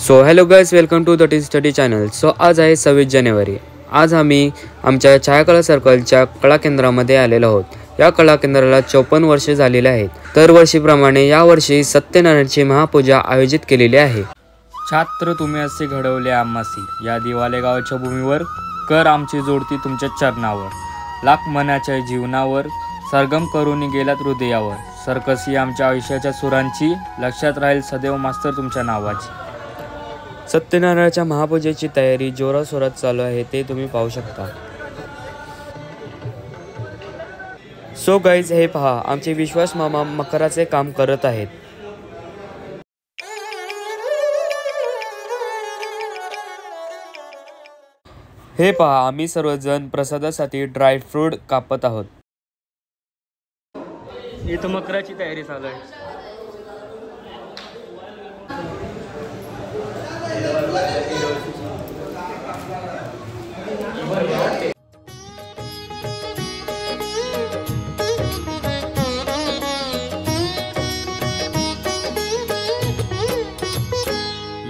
So hello guys, welcome to the T study channel. So आज आहे 26 जानेवारी. आज आम्ही आमच्या छायाकला सर्कलच्या कला केंद्रामध्ये आलेलो आहोत. या कला केंद्राला 54 वर्षे झालेले आहेत. दरवर्षीप्रमाणे यावर्षी सत्यनारायणाची महापूजा आयोजित केलेली आहे. छात्र तुम्ही असे घडवले आम्हासी, या दिवाले गावाच्या भूमीवर कर आमची जोडती तुमच्या चरणावर. लाख मनाच्या जीवनावर सरगम करून गेलात हृदयावर. सर्कस ही आमच्या आयुष्याच्या सुरांची, लक्षात राहील सदैव मास्तर तुमच्या नावाची. सत्यनारायणाच्या महापूजेची तयारी जोराशोरात चालू आहे, ते तुम्ही पाहू शकता. सो गाईज, हे पहा, आमचे विश्वास मामा मकराचे काम करत आहेत. हे पहा, आम्ही सर्वजण प्रसादासाठी ड्रायफ्रूट कापत आहोत. इथं मकराची तयारी चालू आहे.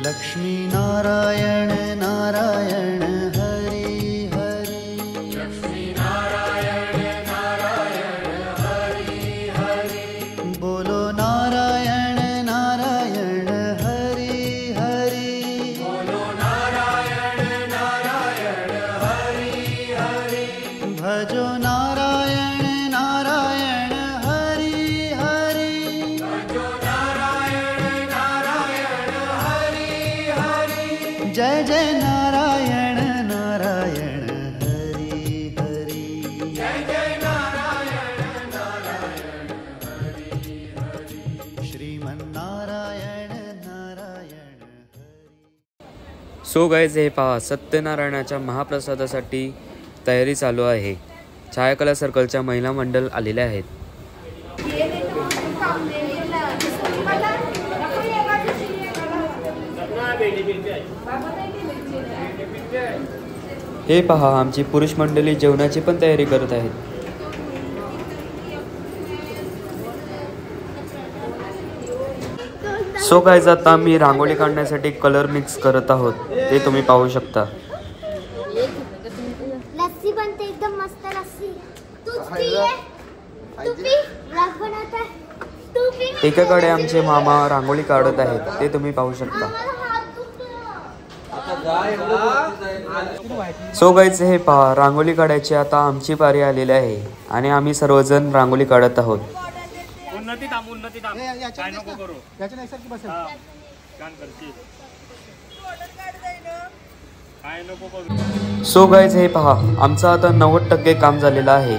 लक्ष्मी नारायण नारायण हरि हरि. लक्ष्मी नारायण नारायण हरि हरि. बोलो नारायण नारायण हरि हरि. बोलो नारायण नारायण हरि हरि. भजो नारायण नारायण हरि हरि. भजो नारायण नारायण हरि हरि. जय जय नारायण नारायण हरि हरि. जय जय नारायण नारायण हरि हरि. श्रीमन नारायण नारायण हरि. सो गाईज, हे पहा, सत्यनारायणाच्या महाप्रसादासाठी तयारी चालू आहे. छायाकला सर्कलच्या महिला मंडळ आलेल्या आहेत. हे पहा, आमची पुरुष मंडळी जेवणाची पण तयारी करत आहेत. सो गाईज, आता मी रांगोळी काढण्यासाठी कलर मिक्स करत आहोत, ते तुम्ही पाहू शकता. लस्सी बनते एकदम मस्त लस्सी. तूच पी ये. तू पी. ब्लॉग बनवता है. तू पी. एकाकडे आमचे मामा रांगोळी काढत आहेत, ते तुम्ही पाहू शकता. सो गाईज, हे पहा, रांगोळी काढायची आता आमची पारी आलेली आहे आणि आम्ही सर्वजण रांगोळी काढत आहोत. सो गाईज, हे पहा, आमचं आता 90% काम झालेलं आहे.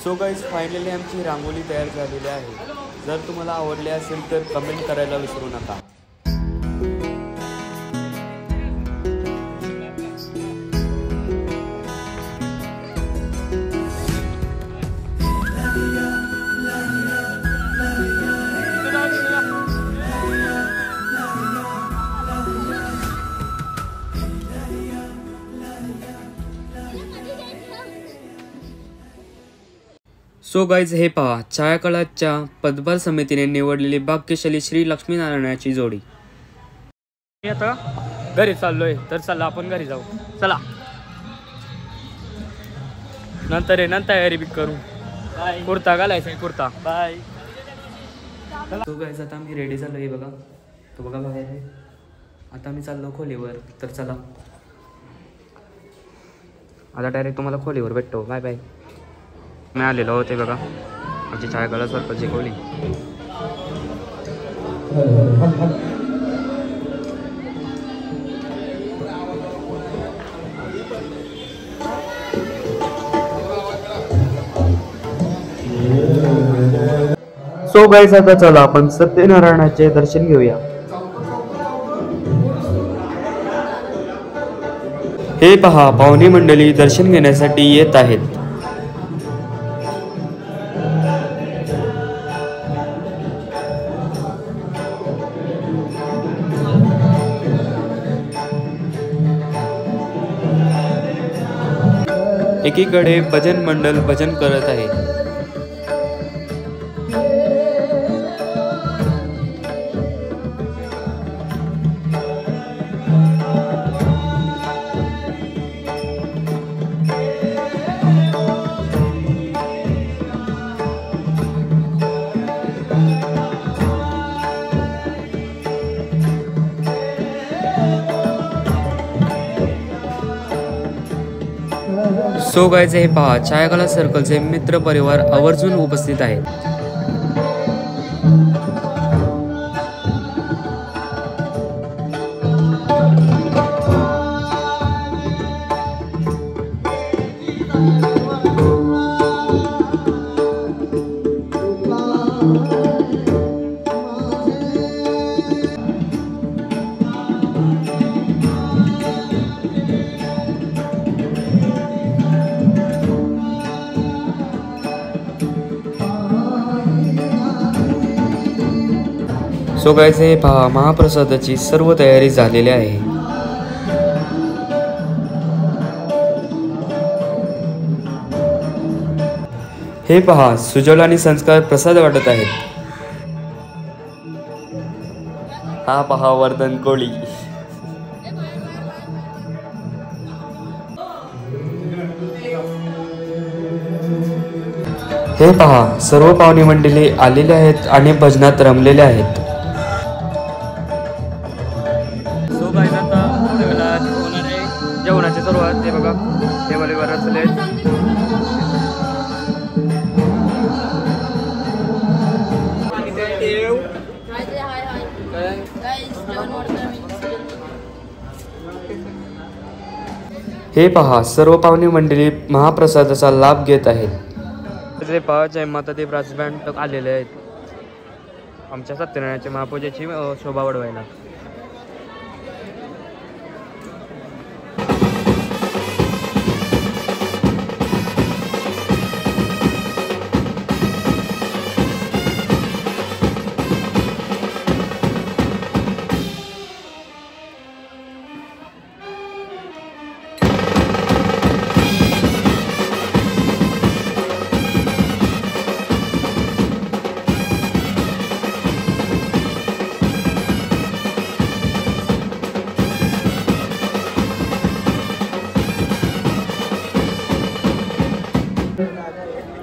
सो गाईज, फायनली आमची रांगोळी तयार झालेली आहे. जर तुम्हाला आवडले असेल तर कमेंट करायला विसरू नका. सो गाईज, हे पहा, छायाकलाच्या पदभार समितीने निवडलेली भाग्यशाली श्री लक्ष्मीनारायणाची जोडी. मी आता घरी चाललोय, तर चला आपण घरी जाऊ. चला, नंतर आहे ना तयारी बी करू. कुर्ता घालायचा आहे, कुर्ता. बाय. सो गाईज, आता मी रेडी झालो आहे. बघा, तो बघा बाहेर आहे. आता मी चाललो खोलीवर, तर चला आता डायरेक्ट तुम्हाला खोलीवर भेटतो. Bye bye. मी आलेलो होते बघा, आमची छायाकला सर्कलची खोली. सो गाईज, आता चला आपण सत्यनारायणाचे दर्शन घेऊया. हे पहा, पाहुणे मंडळी दर्शन घेण्यासाठी येत आहेत. एकीकडे भजन मंडळ भजन करत आहे. सो गाइस, हे पहा छायाकला सर्कलचे मित्र परिवार आवर्जून उपस्थित आहेत. सो गाइस, हे पहा महाप्रसादाची सर्व तयारी झालेली आहे. हे पहा सुजल आणि संस्कार प्रसाद वाटत आहेत. हा पहा वर्धन कोळी. हे पहा सर्व पाहुणे मंडळी आलेले आहेत आणि भजनात रमलेले आहेत. सो गाइस, आता होणार आहे जेवणाची सुरुवात. हे बघा टेबलवर रचले. हे पहा सर्व पाहुणे मंडळी महाप्रसादाचा लाभ घेत आहेत. ते पहा जय माता दी ब्रास बँड आलेले आहेत आमच्या सत्यनारायणाच्या महापूजेची शोभा वाढवायला.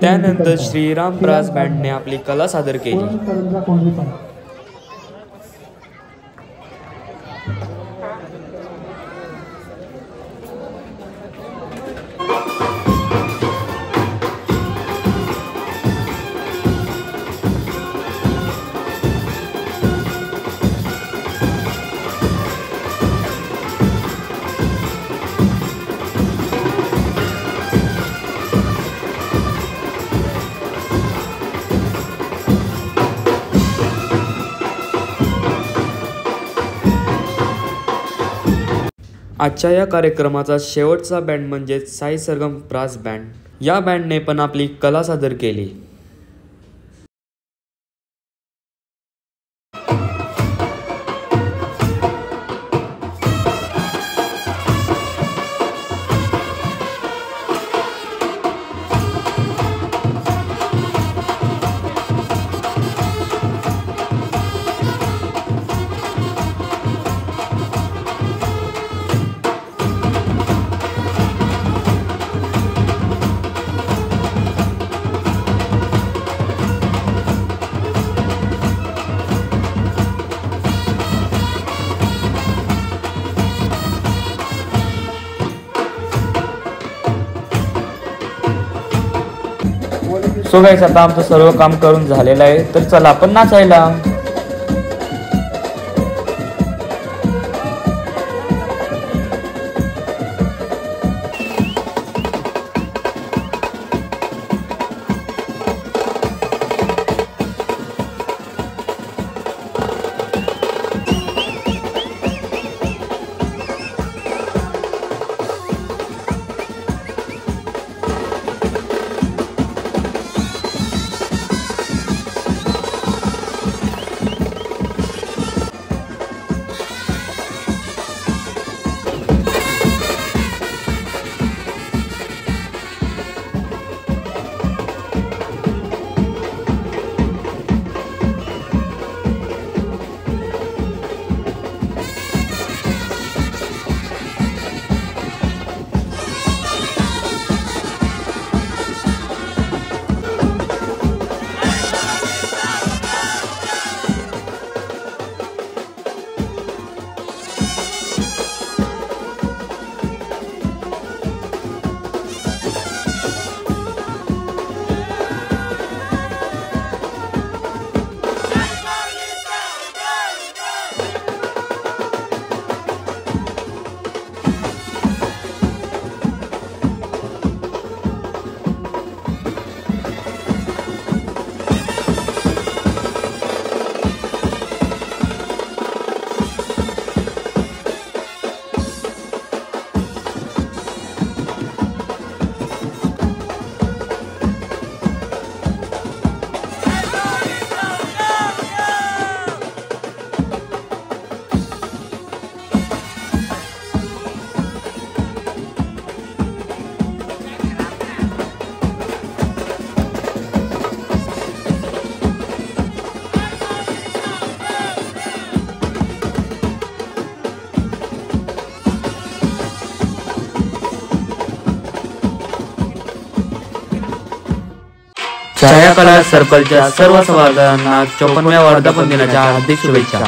त्यानंतर श्रीराम ब्रास बँडने आपली कला सादर केली. आजच्या या कार्यक्रमाचा शेवटचा बँड म्हणजे साई सरगम ब्रास बँड. या बँडने पण आपली कला सादर केली. सो गाइस, आता आमचं सर्व काम करून झालेलं आहे, तर चला आपण नाचायला. छायाकला सर्कलच्या सर्व सभासदांना 54व्या वर्धापन दिनाच्या हार्दिक शुभेच्छा.